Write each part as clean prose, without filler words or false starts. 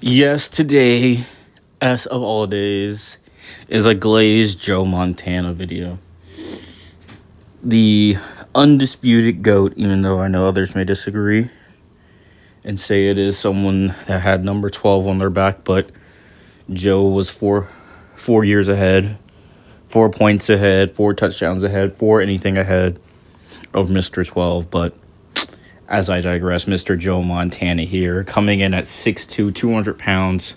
Yes, today, as of all days, is a glazed Joe Montana video. The undisputed GOAT, even though I know others may disagree and say it is someone that had number 12 on their back, but Joe was four years ahead, 4 points ahead, 4 touchdowns ahead, 4 anything ahead of Mr. 12. But as I digress, Mr. Joe Montana here, coming in at 6'2", 200 pounds,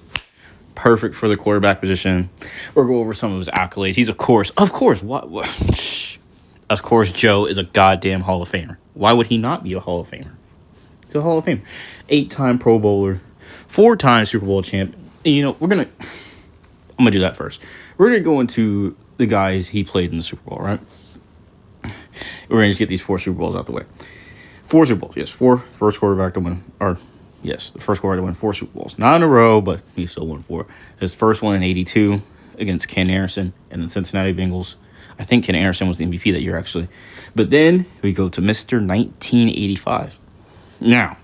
perfect for the quarterback position. We'll go over some of his accolades. He's, of course, of course, Joe is a goddamn Hall of Famer. Why would he not be a Hall of Famer? He's a Hall of Famer. 8-time Pro Bowler, 4-time Super Bowl champ. And, I'm going to do that first. We're going to go into the guys he played in the Super Bowl, right? We're going to just get these 4 Super Bowls out the way. 4 Super Bowls, yes. 4 first quarterback to win, the first quarterback to win 4 Super Bowls. Not in a row, but he still won 4. His first one in 82 against Ken Anderson and the Cincinnati Bengals. I think Ken Anderson was the MVP that year, actually. But then we go to Mr. 1985. Now,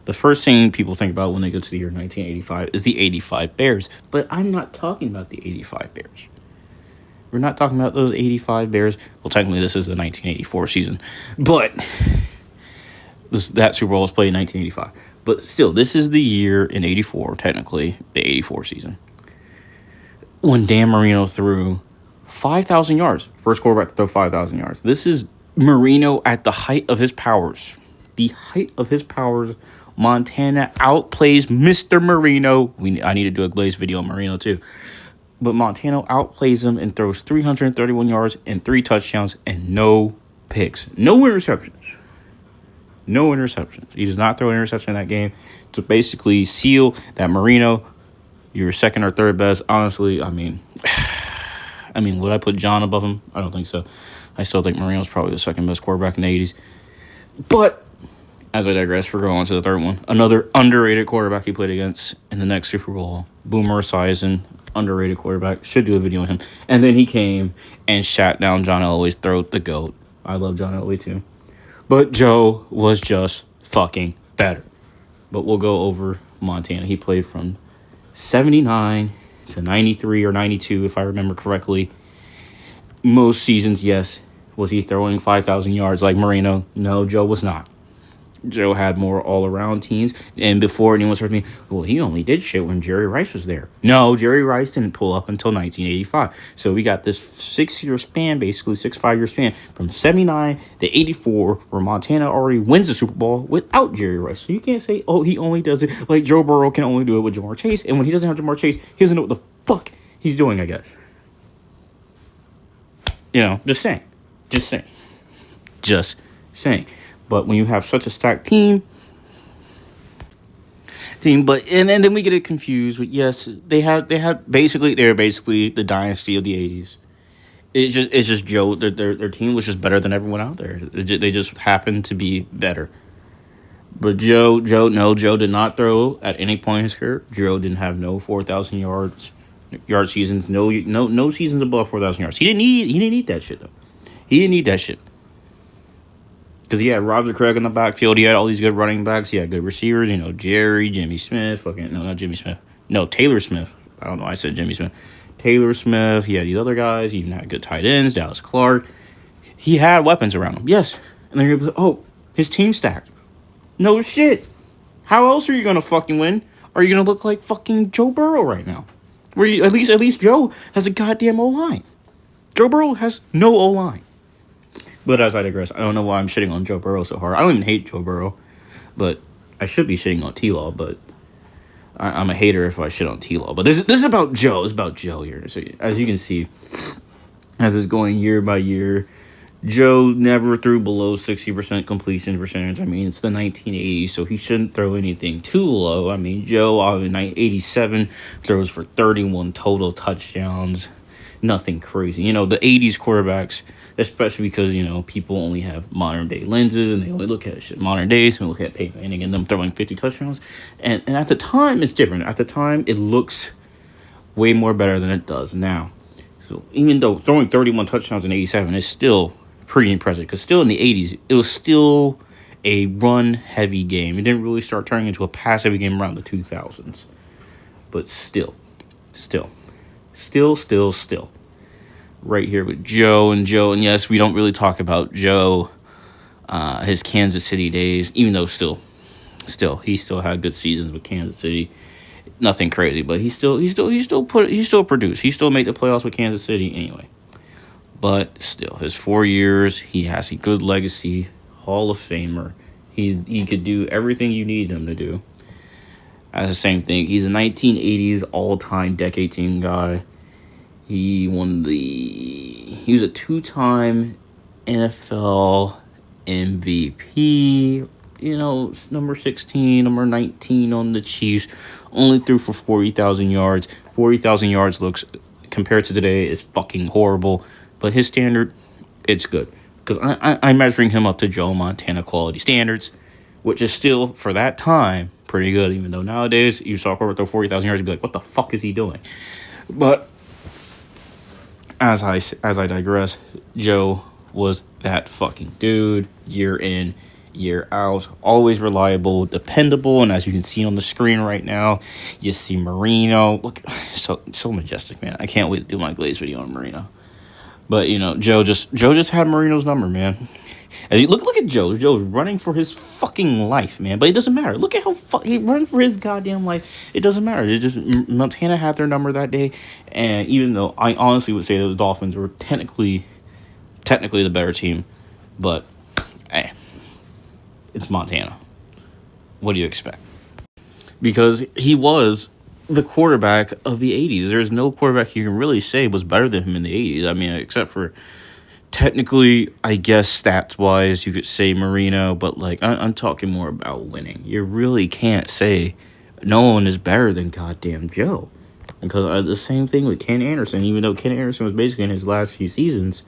the first thing people think about when they go to the year 1985 is the 85 Bears. But I'm not talking about the 85 Bears. We're not talking about those 85 Bears. Well, technically, this is the 1984 season. But that Super Bowl was played in 1985. But still, this is the year in 84, technically, the 84 season, when Dan Marino threw 5,000 yards. First quarterback to throw 5,000 yards. This is Marino at the height of his powers. The height of his powers. Montana outplays Mr. Marino. I need to do a glazed video on Marino, too. But Montana outplays him and throws 331 yards and 3 touchdowns and no picks. No interceptions. No interceptions. He does not throw an interception in that game to basically seal that Marino, your second or third best. Honestly, I mean, would I put John above him? I don't think so. I still think Marino's probably the second best quarterback in the 80s. But as I digress, we're going on to the third one. Another underrated quarterback he played against in the next Super Bowl. Boomer Esiason, underrated quarterback. Should do a video on him. And then he came and shot down John Elway's throat, the GOAT. I love John Elway too. But Joe was just fucking better. But we'll go over Montana. He played from 79 to 93 or 92, if I remember correctly. Most seasons, yes. Was he throwing 5,000 yards like Marino? No, Joe was not. Joe had more all-around teams. And before anyone started me, well, he only did shit when Jerry Rice was there. No, Jerry Rice didn't pull up until 1985. So we got this 6-year span, basically 5-year span, from 79 to 84, where Montana already wins the Super Bowl without Jerry Rice. So you can't say, oh, he only does it like Joe Burrow can only do it with Ja'Marr Chase. And when he doesn't have Ja'Marr Chase, he doesn't know what the fuck he's doing, I guess. Just saying. Just saying. But when you have such a stacked team, but and then we get it confused with, yes, they were basically the dynasty of the 80s. It's just Joe. Their team was just better than everyone out there. They just happened to be better. But Joe did not throw at any point in his career. Joe didn't have no 4,000 yard seasons. No seasons above 4,000 yards. He didn't need that shit though. He didn't need that shit. Because he had Roger Craig in the backfield. He had all these good running backs. He had good receivers. Jerry, Jimmy Smith. Taylor Smith. I don't know why I said Jimmy Smith. Taylor Smith. He had these other guys. He even had good tight ends. Dallas Clark. He had weapons around him. Yes. And then you're like, oh, his team stacked. No shit. How else are you going to fucking win? Are you going to look like fucking Joe Burrow right now? At least Joe has a goddamn O-line. Joe Burrow has no O-line. But as I digress, I don't know why I'm shitting on Joe Burrow so hard. I don't even hate Joe Burrow, but I should be shitting on T-Law, but I'm a hater if I shit on T-Law. But this is about Joe. It's about Joe here. So as you can see, as it's going year by year, Joe never threw below 60% completion percentage. I mean, it's the 1980s, so he shouldn't throw anything too low. I mean, Joe, in 87, throws for 31 total touchdowns. Nothing crazy. The 80s quarterbacks, especially because, people only have modern-day lenses, and they only look at shit modern days, and look at Peyton Manning and them throwing 50 touchdowns. And at the time, it's different. At the time, it looks way more better than it does now. So even though throwing 31 touchdowns in 87 is still pretty impressive, because still in the 80s, it was still a run-heavy game. It didn't really start turning into a pass-heavy game around the 2000s. But still. Right here with Joe. And yes, we don't really talk about Joe, his Kansas City days, even though still, he still had good seasons with Kansas City. Nothing crazy, but he still produced. He still made the playoffs with Kansas City anyway. But still, his 4 years, he has a good legacy, Hall of Famer. He could do everything you need him to do. That's the same thing. He's a 1980s all-time decade team guy. He was a 2-time NFL MVP. Number 16, number 19 on the Chiefs. Only threw for 40,000 yards. 40,000 yards looks, compared to today, is fucking horrible. But his standard, it's good. Because I'm measuring him up to Joe Montana quality standards, which is still, for that time, pretty good. Even though nowadays, you saw a quarterback throw 40,000 yards, you'd be like, what the fuck is he doing? But as I digress, Joe was that fucking dude, year in, year out, always reliable, dependable, and as you can see on the screen right now, you see Marino. Look, so majestic, man. I can't wait to do my Glaze video on Marino. But Joe just had Marino's number, man. And look at Joe. Joe's running for his fucking life, man. But it doesn't matter. Look at how he running for his goddamn life. It doesn't matter. It just Montana had their number that day, and even though I honestly would say that the Dolphins were technically the better team, but hey, it's Montana. What do you expect? Because he was the quarterback of the 80s. There's no quarterback you can really say was better than him in the 80s. I mean, except for technically, I guess stats-wise, you could say Marino, but I'm talking more about winning. You really can't say no one is better than goddamn Joe. Because the same thing with Ken Anderson, even though Ken Anderson was basically in his last few seasons,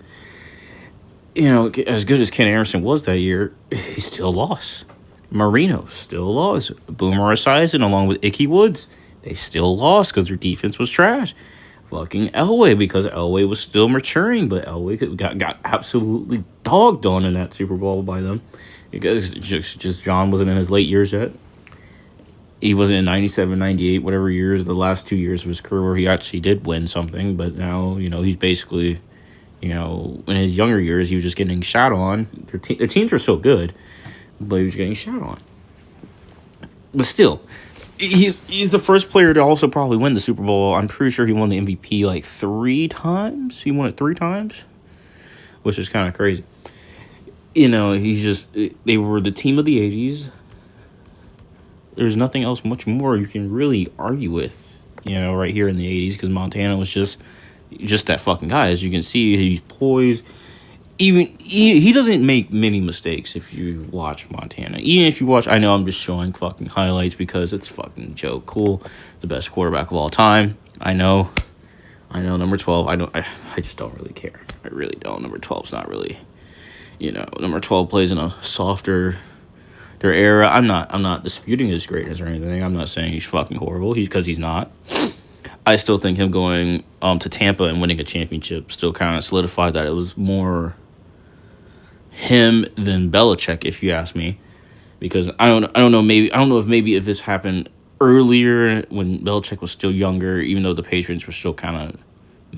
as good as Ken Anderson was that year, he still lost. Marino still lost. Boomer Esiason along with Ickey Woods, they still lost because their defense was trash. Fucking Elway, because Elway was still maturing, but Elway got absolutely dogged on in that Super Bowl by them because just John wasn't in his late years yet. He wasn't in 97, 98, whatever years, the last 2 years of his career where he actually did win something, but now, he's basically, in his younger years, he was just getting shot on. Their teams were so good, but he was getting shot on. But still, he's the first player to also probably win the Super Bowl. I'm pretty sure he won the MVP 3 times. He won it 3 times, which is kind of crazy. They were the team of the 80s. There's nothing else much more you can really argue with, right here in the 80s, because Montana was just that fucking guy. As you can see, he's poised. Even he doesn't make many mistakes if you watch Montana. Even if you watch, I know I'm just showing fucking highlights because it's fucking Joe Cool, the best quarterback of all time. I know, number 12. I just don't really care. I really don't. Number 12's not really, number 12 plays in a softer their era. I'm not disputing his greatness or anything. I'm not saying he's fucking horrible. He's not. I still think him going to Tampa and winning a championship still kind of solidified that it was more him than Belichick, if you ask me, because I don't know if this happened earlier when Belichick was still younger, even though the Patriots were still kind of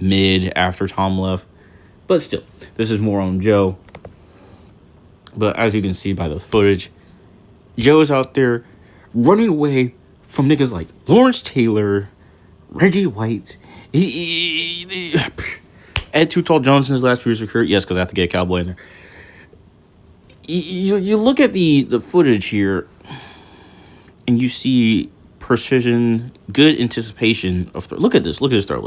mid after Tom left, but still, this is more on Joe. But as you can see by the footage, Joe is out there running away from niggas like Lawrence Taylor, Reggie White, Ed Too Tall Jones in his last few years of career. Yes, because I have to get a Cowboy in there. You look at the footage here, and you see precision, good anticipation of throw. Look at this. Look at this throw.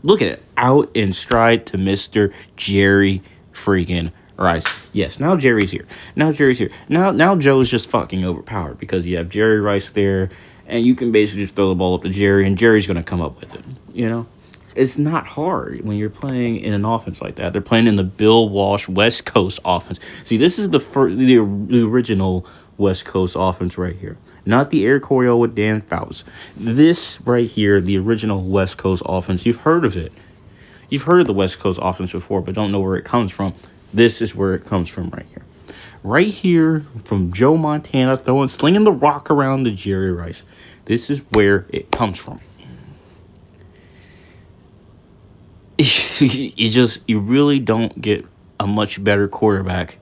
Look at it. Out in stride to Mr. Jerry freaking Rice. Yes, now Jerry's here. Now Joe's just fucking overpowered because you have Jerry Rice there, and you can basically just throw the ball up to Jerry, and Jerry's going to come up with it, It's not hard when you're playing in an offense like that. They're playing in the Bill Walsh West Coast offense. See, this is the original West Coast offense right here. Not the Air Coryell with Dan Fouts. This right here, the original West Coast offense. You've heard of it. You've heard of the West Coast offense before, but don't know where it comes from. This is where it comes from right here. right here from Joe Montana slinging the rock around to Jerry Rice. This is where it comes from. You really don't get a much better quarterback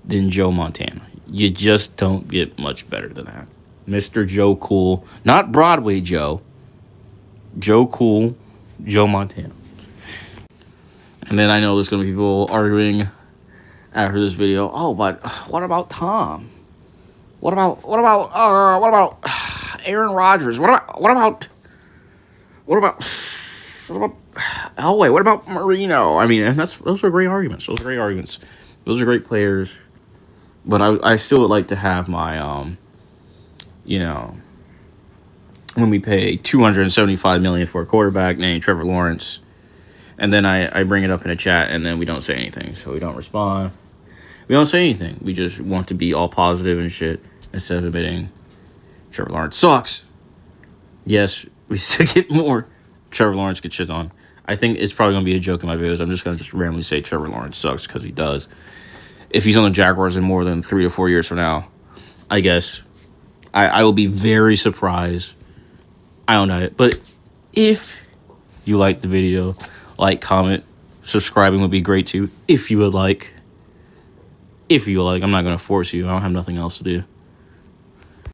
than Joe Montana. You just don't get much better than that. Mr. Joe Cool, not Broadway Joe. Joe Cool, Joe Montana. And then I know there's going to be people arguing after this video. Oh, but what about Tom? What about Aaron Rodgers? What about Elway? What about Marino? I mean, and those are great arguments. Those are great players. But I still would like to have my when we pay $275 million for a quarterback named Trevor Lawrence, and then I bring it up in a chat, and then we don't say anything, so we don't respond. We don't say anything. We just want to be all positive and shit instead of admitting Trevor Lawrence sucks. Yes, we still get more. Trevor Lawrence gets shit on. I think it's probably going to be a joke in my videos. I'm just going to randomly say Trevor Lawrence sucks because he does. If he's on the Jaguars in more than 3 to 4 years from now, I guess I will be very surprised. I don't know it. But if you like the video, like, comment, subscribing would be great too. If you would like. I'm not going to force you. I don't have nothing else to do.